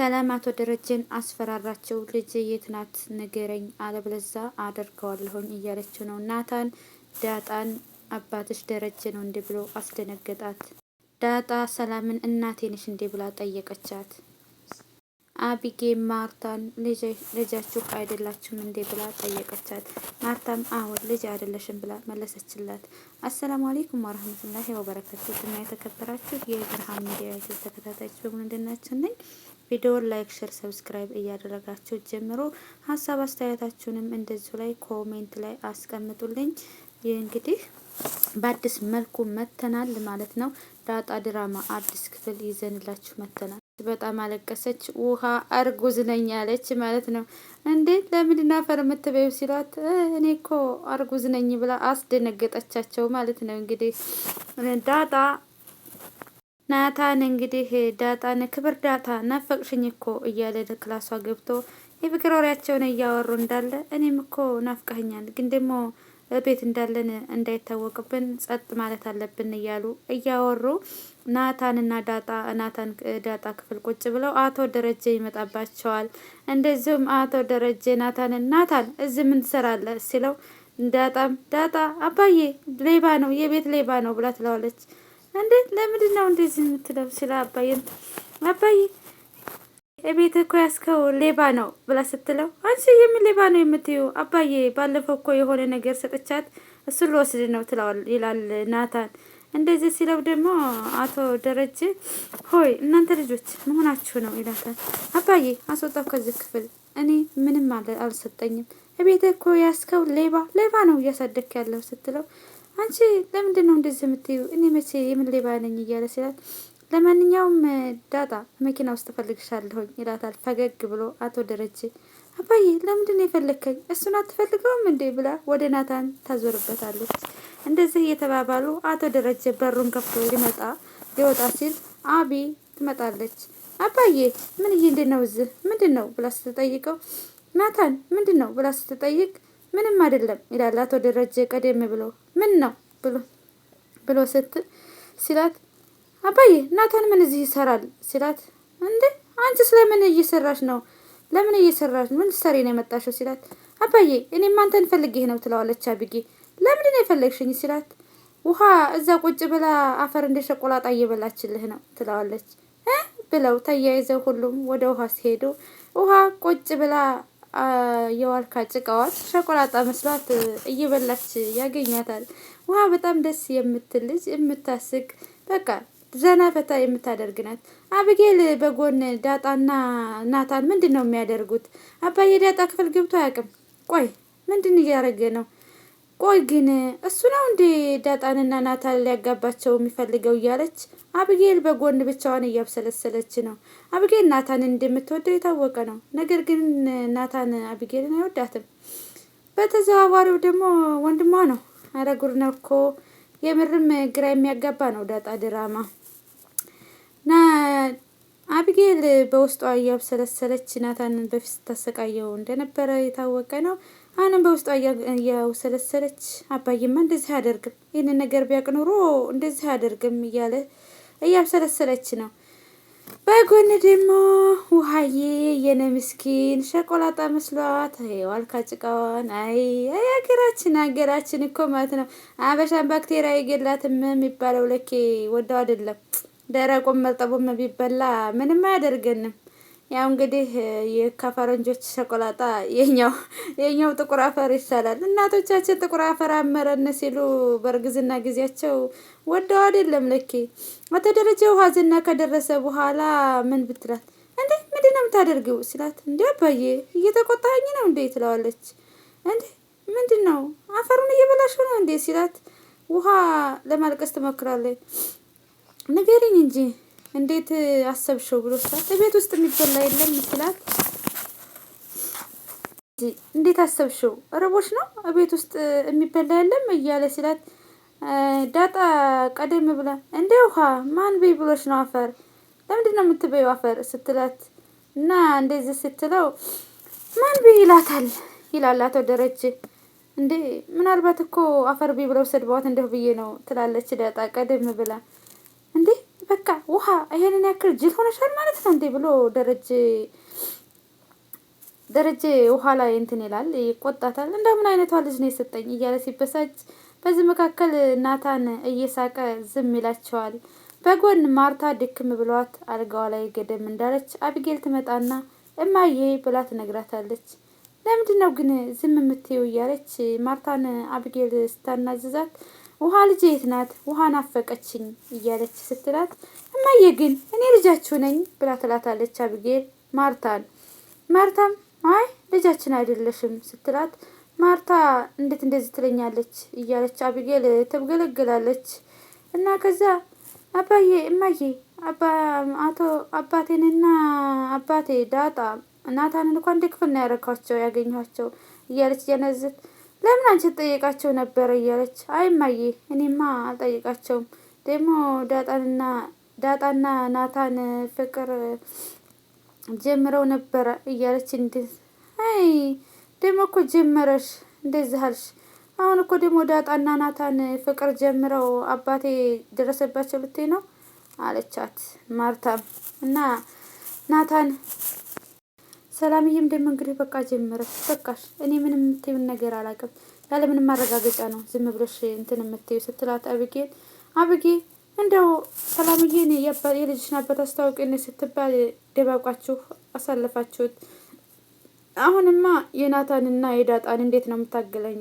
ሰላም አቶ ደረጀን አስፈራራቸው። ልጅ የት ናት ንገረኝ፣ አለበለዛ አደርገዋለሁኝ እያለችው ነው። ናታን ዳጣን አባትሽ ደረጀ ነው እንዴ ብሎ አስደነገጣት። ዳጣ ሰላምን እናቴ ነሽ እንዴ ብላ ጠየቀቻት። አቢጌ ማርታን ልጃችሁ አይደላችሁም እንዴ ብላ ጠየቀቻት። ማርታም አሁን ልጅ አይደለሽም ብላ መለሰችላት። አሰላሙ አለይኩም ወራህመቱላሂ ወበረካቱ እና የተከበራችሁ የብርሃን ሚዲያ ተከታታዮች በሙሉ እንደናችሁ ነኝ። ቪዲዮውን ላይክ፣ ሼር፣ ሰብስክራይብ እያደረጋችሁ ጀምሮ ሀሳብ አስተያየታችሁንም እንደዚሁ ላይ ኮሜንት ላይ አስቀምጡልኝ። ይህ እንግዲህ በአዲስ መልኩ መተናል ማለት ነው። ዳጣ ድራማ አዲስ ክፍል ይዘንላችሁ መተናል። በጣም አለቀሰች። ውሃ እርጉዝ ነኝ ያለች ማለት ነው። እንዴት ለምንድን አፈር የምትበዩ ሲሏት እኔ እኮ እርጉዝ ነኝ ብላ አስደነገጠቻቸው ማለት ነው። እንግዲህ ዳጣ ናታን እንግዲህ ዳጣን ክብር ዳጣ ናፈቅሽኝ እኮ እያለ ክላሷ ገብቶ የፍቅር ወሬያቸውን እያወሩ እንዳለ እኔም እኮ ናፍቀኸኛል፣ ግን ደግሞ ቤት እንዳለን እንዳይታወቅብን ጸጥ ማለት አለብን እያሉ እያወሩ ናታንና ዳጣ ክፍል ቁጭ ብለው አቶ ደረጀ ይመጣባቸዋል። እንደዚሁም አቶ ደረጀ ናታን እዚህ ምን ትሰራለህ ሲለው ዳጣ አባዬ ሌባ ነው፣ የቤት ሌባ ነው ብላ ትለዋለች። እንዴ ለምንድን ነው እንደዚህ የምትለው ሲላ አባዬ እቤት እኮ ያስከው ሌባ ነው ብላ ስትለው አንቺ የምን ሌባ ነው የምትዩ? አባዬ ባለፈው እኮ የሆነ ነገር ሰጥቻት እሱን ልወስድ ነው ይላል ናታን። እንደዚህ ሲለው ደግሞ አቶ ደረጀ ሆይ እናንተ ልጆች መሆናችሁ ነው ይላታል። አባዬ አስወጣው ከዚህ ክፍል፣ እኔ ምንም አልሰጠኝም። እቤት እኮ ያስከው ሌባ ነው እያሳደግክ ያለው ስትለው አንቺ ለምንድን ነው እንደዚህ የምትዩ? እኔ መቼ የምን ሌባ ነኝ እያለ ሲላት ለማንኛውም ዳጣ መኪና ውስጥ እፈልግሻለሁኝ ይላታል ፈገግ ብሎ አቶ ደረጀ። አባዬ ለምንድን ነው የፈለግከኝ? እሱን አትፈልገውም እንዴ ብላ ወደ ናታን ታዞርበታለች። እንደዚህ እየተባባሉ አቶ ደረጀ በሩን ከፍቶ ሊወጣ ሲል አቢ ትመጣለች። አባዬ ምን እንዴት ነው እዚህ ምንድን ነው ብላ ስትጠይቀው ናታን ምንድን ነው ብላ ስትጠይቅ ምንም አይደለም ይላል አቶ ደረጀ ቀደም ብሎ ምን ነው ብሎ ሲላት አባዬ ናታን ምን እዚህ ይሰራል ሲላት እንዴ አንቺ ስለምን እየሰራሽ ነው? ለምን እየሰራሽ ምን ሰሪ ነው የመጣሽው ሲላት አባዬ እኔም አንተን ፈልጌህ ነው ትለዋለች። አቢጌ ለምንድን ነው የፈለግሽኝ ሲላት ውሃ እዛ ቁጭ ብላ አፈር እንደ ሸቆላጣ እየበላችልህ ነው ትለዋለች። ብለው ተያይዘው ሁሉም ወደ ውሃ ሲሄዱ ውሃ ቁጭ ብላ የዋልካ ጭቃዋት ሸቆላጣ መስሏት እየበላች ያገኛታል። ውሃ በጣም ደስ የምትል ልጅ የምታስቅ በቃ ዘና ፈታ የምታደርግ ናት። አብጌል በጎን ዳጣና ናታን ምንድን ነው የሚያደርጉት? አባዬ ዳጣ ክፍል ገብቶ አያውቅም። ቆይ ምንድን እያደረገ ነው? ቆይ ግን እሱ ነው እንዴ ዳጣንና ናታን ሊያጋባቸው የሚፈልገው እያለች አብጌል በጎን ብቻዋን እያብሰለሰለች ነው። አብጌል ናታንን እንደምትወደው የታወቀ ነው። ነገር ግን ናታን አብጌልን አይወዳትም። በተዘዋዋሪው ደግሞ ወንድሟ ነው። አረ ጉድ ነው እኮ የምርም ግራ የሚያጋባ ነው ዳጣ ድራማ። አብጌል በውስጧ እያብሰለሰለች ናታንን በፊት ታሰቃየው እንደነበረ የታወቀ ነው። አሁንም በውስጧ እያብሰለሰለች አባዬማ እንደዚህ አያደርግም፣ ይህንን ነገር ቢያውቅ ኑሮ እንደዚህ አያደርግም እያለ እያብሰለሰለች ነው። በጎን ደግሞ ውሃዬ የነ ምስኪን ሸቆላጣ መስሏት ዋልካ ጭቃዋን ሀገራችን እኮ ማለት ነው አበሻን ባክቴሪያ የገላትም የሚባለው ለኬ ወደው አይደለም። ደረቁም መርጠቡም ቢበላ ምንም አያደርገንም። ያው እንግዲህ ከፈረንጆች ሸቆላጣ የኛው ጥቁር አፈር ይሻላል። እናቶቻችን ጥቁር አፈር አመረን ሲሉ በእርግዝና ጊዜያቸው ወደው አይደለም ለኬ። አቶ ደረጀ ውሃ ዝና ከደረሰ በኋላ ምን ብትላት እንዴ ምንድን ነው የምታደርጊው ሲላት እንዴ አባዬ እየተቆጣኝ ነው እንዴ ትለዋለች። እንዴ ምንድን ነው አፈሩን እየበላሽ ነው እንዴ ሲላት ውሃ ለማልቀስ ትሞክራለች። ንገሪኝ እንጂ እንዴት አሰብሽው ብሎ ሲላት ቤት ውስጥ የሚበላ የለም ሲላት እንዴት አሰብሽው ረቦሽ ነው ቤት ውስጥ የሚበላ የለም እያለ ሲላት ዳጣ ቀደም ብላ እንዴ ውሃ ማን በይ ብሎሽ ነው አፈር ለምንድን ነው የምትበይው አፈር ስትላት እና እንደዚህ ስትለው ማን በይ ይላል አቶ ደረጀ። እንዴ ምናልባት እኮ አፈር በይ ብለው ሰድበዋት እንደው ብዬ ነው ትላለች ዳጣ ቀደም ብላ። እንዴ በቃ በቃ ውሃ ይሄንን ያክል ጅል ሆነሻል ማለት ነው እንዴ ብሎ ደረጀ ውሃ ላይ እንትን ይላል፣ ይቆጣታል። እንደምን አይነቷ ልጅ ነው የሰጠኝ እያለ ሲበሳጭ፣ በዚህ መካከል ናታን እየሳቀ ዝም ይላቸዋል። በጎን ማርታ ድክም ብሏት አልጋዋ ላይ ገደም እንዳለች አቢጌል ትመጣና እማዬ ብላ ትነግራታለች። ለምንድን ነው ግን ዝም የምትይው እያለች ማርታን አቢጌል ስታናዝዛት፣ ውሃ ልጅ የት ናት? ውሃ ናፈቀችኝ እያለች ስትላት፣ እማዬ ግን እኔ ልጃችሁ ነኝ ብላ ትላታለች አቢጌል ማርታም አይ ልጃችን አይደለሽም ስትላት፣ ማርታ እንዴት እንደዚህ ትለኛለች እያለች አቢጌል ትገለግላለች። እና ከዛ አባዬ እማዬ አባቴንና አባቴ ዳጣ ናታንን እንኳን እንደ ክፍል ነው ያገኘኋቸው እያለች እያነዘት፣ ለምን አንቺ ትጠየቃቸው ነበረ እያለች፣ አይ እማዬ እኔማ አልጠይቃቸውም ደግሞ ዳጣና ናታን ፍቅር ጀምረው ነበረ እያለች አይ ደግሞ እኮ ጀመረሽ እንደዚህ አልሽ። አሁን እኮ ደግሞ ዳጣና ናታን ፍቅር ጀምረው አባቴ ደረሰባቸው ልትይ ነው አለቻት ማርታም። እና ናታን ሰላምዬም ደግሞ እንግዲህ በቃ ጀመረሽ በቃሽ፣ እኔ ምንም የምትይውን ነገር አላውቅም፣ ያለ ምንም ማረጋገጫ ነው ዝም ብለሽ እንትን የምትይው ስትላት፣ አብጌ እንደው ሰላምዬን የልጅሽን አባት አስታውቂን ስትባል ደባቋችሁ አሳለፋችሁት። አሁንማ የናታንና የዳጣን እንዴት ነው የምታገናኙ?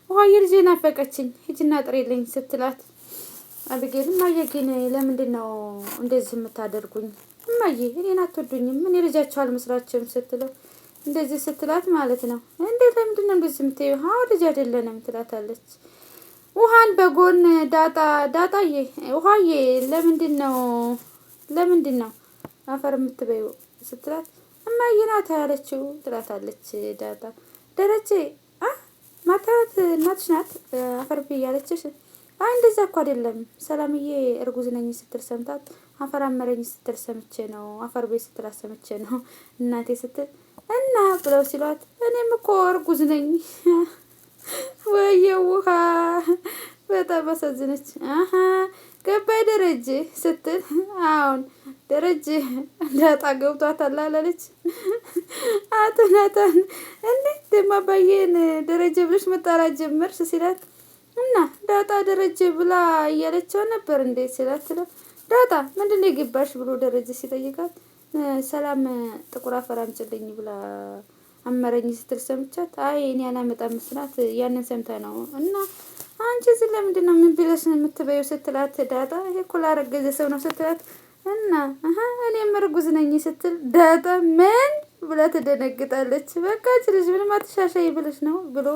ውሃ የልጄ ናፈቀችኝ ሂጂና ጥሪልኝ ስትላት፣ አብጌል እማዬ ግን ለምንድን ነው እንደዚህ የምታደርጉኝ? እማዬ እኔን አትወዱኝም? እኔ ልጃቸው አልመስላችሁም? ስትለው እንደዚህ ስትላት ማለት ነው። እንዴት ለምንድን ነው እንደዚህ የምትይው? አዎ ልጅ አይደለንም ትላታለች። ውሃን በጎን ዳጣዬ ውሃዬ ለምንድን ነው አፈር የምትበይው ስትላት፣ እማዬ ናት ያለችው ትላታለች ዳጣ። ደረጀ ማታት እናትሽ ናት አፈር ብይ ያለችሽ? አይ እንደዛ እኮ አይደለም ሰላምዬ እርጉዝ ነኝ ስትል ሰምታት አፈር አመረኝ ስትል ሰምቼ ነው፣ አፈር ቤት ስትል ሰምቼ ነው እናቴ ስትል እና ብለው ሲሏት፣ እኔም እኮ እርጉዝ ነኝ ወየ ውሃ በጣም አሳዝነች። ገባይ ደረጀ ስትል፣ አሁን ደረጀ ዳጣ ገብቷታል አላለች። አቶ ናታን እንዴት ደማ አባዬን ደረጀ ብለሽ መጣራት ጀመርሽ ሲላት፣ እና ዳጣ ደረጀ ብላ እያለችው ነበር እንዴ ሲላት፣ ዳጣ ምንድን ነው የገባሽ ብሎ ደረጀ ሲጠይቃት፣ ሰላም ጥቁር አፈር አምጪልኝ ብላ አመረኝ ስትል ሰምቻት፣ አይ እኔ አላመጣም ስላት ያንን ሰምታ ነው። እና አንቺ እዚህ ለምንድን ነው ምን ብለሽ ነው የምትበይው ስትላት፣ ዳጣ ይሄ እኮ ላረገዘ ሰው ነው ስትላት፣ እና እኔም እርጉዝ ነኝ ስትል ዳጣ ምን ብላ ትደነግጣለች። በቃ ልጅ ምንም አትሻሻይ ብለሽ ነው ብሎ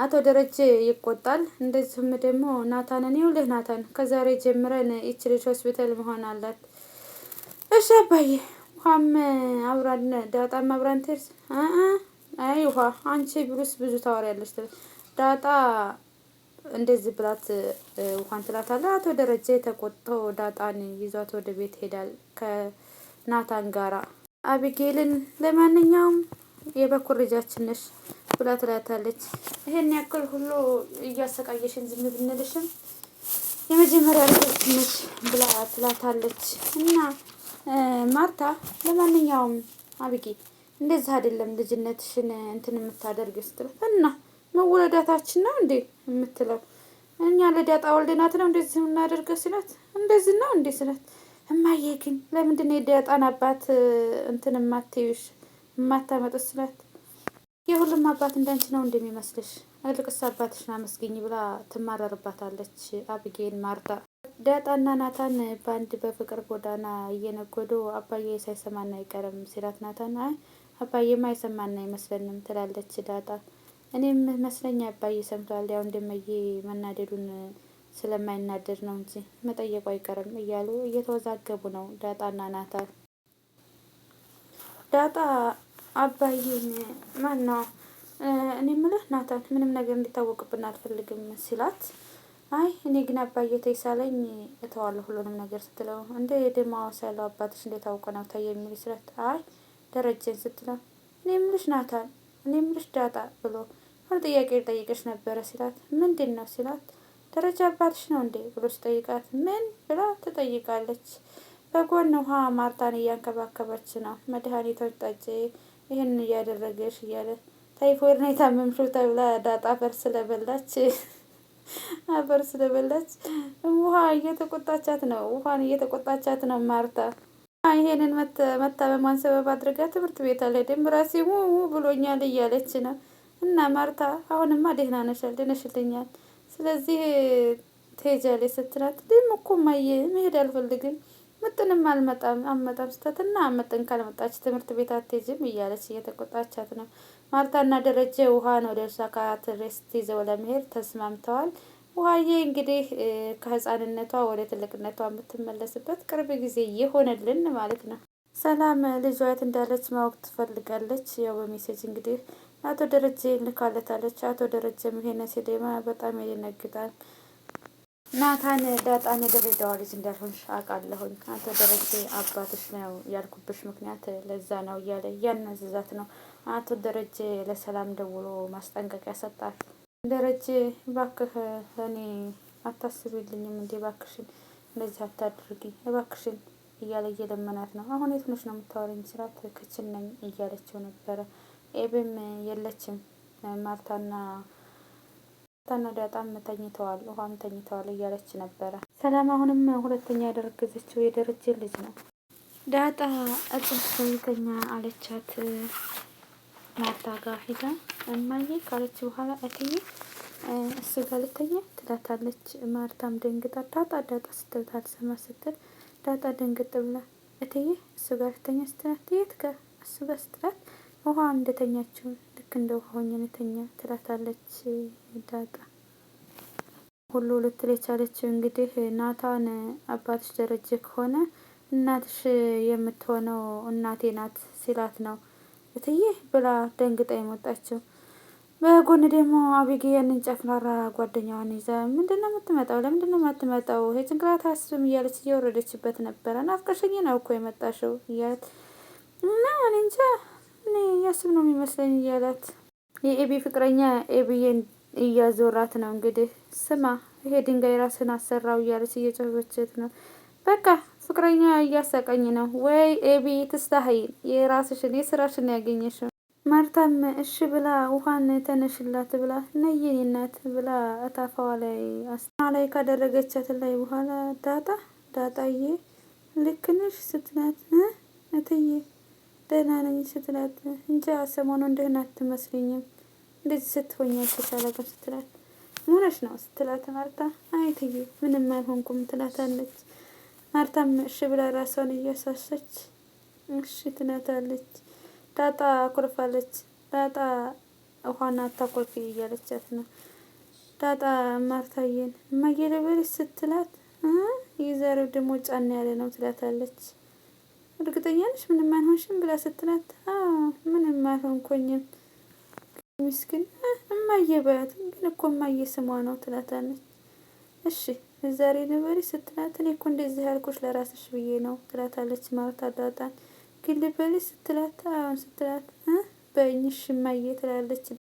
አቶ ደረጀ ይቆጣል። እንደዚሁም ደግሞ ናታንን ይኸውልህ ናታን ከዛሬ ጀምረን ይቺ ልጅ ሆስፒታል መሆን አላት። እሺ አባዬ ውሃም አብራን ዳጣም አብራን ትርስ አይ ውሃ አንቺ ብሉስ ብዙ ታወሪያለሽ ዳጣ እንደዚህ ብላት ውሃን ትላታለህ። አቶ ደረጀ ተቆጥቶ ዳጣን ይዟት ወደ ቤት ሄዳል ከናታን ጋራ። አቢጌልን ለማንኛውም የበኩር ልጃችን ነሽ ብላ ትላታለች። ይሄን ያክል ሁሉ እያሰቃየሽን ዝም ብንልሽም የመጀመሪያ ልጃችን ነሽ ብላ ትላታለች። እና ማርታ ለማንኛውም አቢጌ እንደዚህ አይደለም ልጅነትሽን እንትን የምታደርጊው ስትላት፣ እና መወለዳታችን ነው እንዴ የምትለው እኛ ለዳጣ ወልደናት ነው እንደዚህ የምናደርገው ሲላት፣ እንደዚህ ነው እንዴ ስላት፣ እማዬ ግን ለምንድን ነው የዳጣን አባት እንትን የማትይውሽ የማታመጡት ስላት፣ የሁሉም አባት እንዳንቺ ነው እንደሚመስልሽ እልቅስ አባትሽን አመስገኝ ብላ ትማረርባታለች አቢጌል ማርታ። ዳጣና ናታን በአንድ በፍቅር ጎዳና እየነጎዱ አባዬ ሳይሰማና አይቀርም ሲላት፣ ናታን አይ አባዬማ አይሰማና አይመስለንም ትላለች ዳጣ። እኔም መስለኛ አባዬ ሰምቷል፣ ያው እንደመዬ መናደዱን ስለማይናደድ ነው እንጂ መጠየቁ አይቀርም እያሉ እየተወዛገቡ ነው ዳጣና ናታን። ዳጣ አባዬን ማነው እኔ የምልህ ናታን ምንም ነገር እንዲታወቅብን አልፈልግም ሲላት፣ አይ እኔ ግን አባዬ ተይሳለኝ እተዋለሁ ሁሉንም ነገር ስትለው፣ እንደ የደም ዋሳ ያለው አባትሽ እንዴት አውቀ ነው ታይ የሚል ሲላት፣ አይ ደረጀን ስትለው፣ እኔ የምልሽ ናታን እኔ የምልሽ ዳጣ ብሎ ሆነ ጥያቄ ልጠይቅሽ ነበረ ሲላት፣ ምንድን ነው ሲላት፣ ደረጀ አባትሽ ነው እንዴ ብሎ ሲጠይቃት ምን ብላ ትጠይቃለች። በጎን ውሃ ማርታን እያንከባከበች ነው። መድኃኒቶች ጠጪ፣ ይህን እያደረገሽ እያለ ታይፎይድ ነው የታመምሽው ተብላ ዳጣ አፈር ስለበላች ውሃ እየተቆጣቻት ነው። ውሃን እየተቆጣቻት ነው ማርታ። ይሄንን መታመሟን ሰበብ አድርጋ ትምህርት ቤት አልሄድም ራሴ ብሎኛል እያለች ነው። እና ማርታ አሁንማ ደህና ነሻል፣ ድነሽልኛል፣ ስለዚህ ትሄጃለሽ ስትላት ደግሞ እኮ እማዬ መሄድ አልፈልግም፣ ምጥንም አመጣም ስተትና ምጥን ካልመጣች ትምህርት ቤት አትሄጂም እያለች እየተቆጣቻት ነው። ማርታና ደረጀ ውሃን ወደ ሳካት ሬስት ይዘው ለመሄድ ተስማምተዋል። ውሃዬ እንግዲህ ከህፃንነቷ ወደ ትልቅነቷ የምትመለስበት ቅርብ ጊዜ ይሆንልን ማለት ነው። ሰላም ልጇ የት እንዳለች ማወቅ ትፈልጋለች። ያው በሜሴጅ እንግዲህ አቶ ደረጀ ልካለታለች። አቶ ደረጀም ይሄን ሲደማ በጣም ይደነግጣል። ናታን ዳጣን የድሬዳዋ ልጅ እንዳልሆንሽ አውቃለሁኝ፣ አቶ ደረጀ አባትሽ ነው ያልኩብሽ ምክንያት ለዛ ነው እያለ እያናዘዛት ነው። አቶ ደረጀ ለሰላም ደውሎ ማስጠንቀቂያ ሰጣት። ደረጀ እባክህ እኔ አታስቢልኝም እንዴ? እባክሽን እንደዚህ አታድርጊ እባክሽን እያለ እየለመናት ነው። አሁን የት ሆነሽ ነው የምታወሪኝ ስራት ክችን ነኝ እያለችው ነበረ። ኤብም የለችም። ማርታና ዳጣም ተኝተዋል፣ ውሃም ተኝተዋል እያለች ነበረ። ሰላም አሁንም ሁለተኛ ያደረገዘችው የደረጀ ልጅ ነው። ዳጣ እጽፍተኛ አለቻት። ማርታ ጋር ሂዳ እማዬ ካለች በኋላ እትዬ እሱ ጋር ልተኛ ትላታለች። ማርታም ደንግጣ ዳጣ ስትል ታልሰማ ስትል ዳጣ ደንግጥ ብላ እትዬ እሱ ጋር ልተኛ ስትላት የት ጋር እሱ ጋር ስትላት ውሃ እንደተኛችው ልክ እንደ ውሃ ሆኜ ልተኛ ትላታለች። ዳጣ ሁሉ ልትል የቻለችው እንግዲህ ናታን አባትሽ ደረጀ ከሆነ እናትሽ የምትሆነው እናቴ ናት ሲላት ነው እትዬ ብላ ደንግጣ የመጣችው። በጎን ደግሞ አቢጌያንን ጨፍራራ ጓደኛዋን ይዛ ምንድነው የምትመጣው? ለምንድነው የማትመጣው? የጭንቅላት አስብም እያለች እየወረደችበት ነበረ። ናፍቀሽኝ ነው እኮ የመጣሽው እያለት እና እኔ እንጃ እኔ እያስብ ነው የሚመስለኝ እያላት የኤቢ ፍቅረኛ ኤቢዬን እያዞራት ነው እንግዲህ። ስማ ይሄ ድንጋይ ራስን አሰራው እያለች እየጮኸችት ነው። በቃ ፍቅረኛ እያሳቀኝ ነው ወይ ኤቢ ትስታሀይ የራስሽን የስራሽን ያገኘሽው። ማርታም እሺ ብላ ውሃን ተነሽላት ብላ ነየኔ እናት ብላ እታፋዋ ላይ ካደረገቻት ላይ በኋላ ዳጣዬ ልክ ነሽ ስትላት እትዬ ደህና ነኝ ስትላት እንጃ ሰሞኑን ደህና አትመስለኝም እንደዚህ ስትሆኛል ተቻለቀም ስትላት ሆነሽ ነው ስትላት ማርታ አይ እትዬ ምንም አልሆንኩም ትላታለች። ማርታም እሺ ብላ ራሷን እያሳሰች እሺ ትላታለች። ዳጣ አኩርፋለች። ዳጣ ውሃና አታኮርፊ እያለቻት ነው። ዳጣ ማርታዬን እማዬ ልበልሽ ስትላት የዛሬው ደግሞ ጫና ያለ ነው ትላታለች። እርግጠኛ ነሽ ምንም አልሆንሽም ብላ ስትላት ምንም አልሆንኩኝም ምስኪን እማዬ በያት ግን እኮ እማዬ ስሟ ነው ትላታለች። እሺ ዛሬ ልበልሽ ስትላት እኔ እኮ እንደዚህ ያልኩሽ ለራስሽ ብዬ ነው ትላታለች። ማርታ ዳጣን ግን ልበልሽ ስትላት ስትላት በእኝሽ እማዬ ትላለች።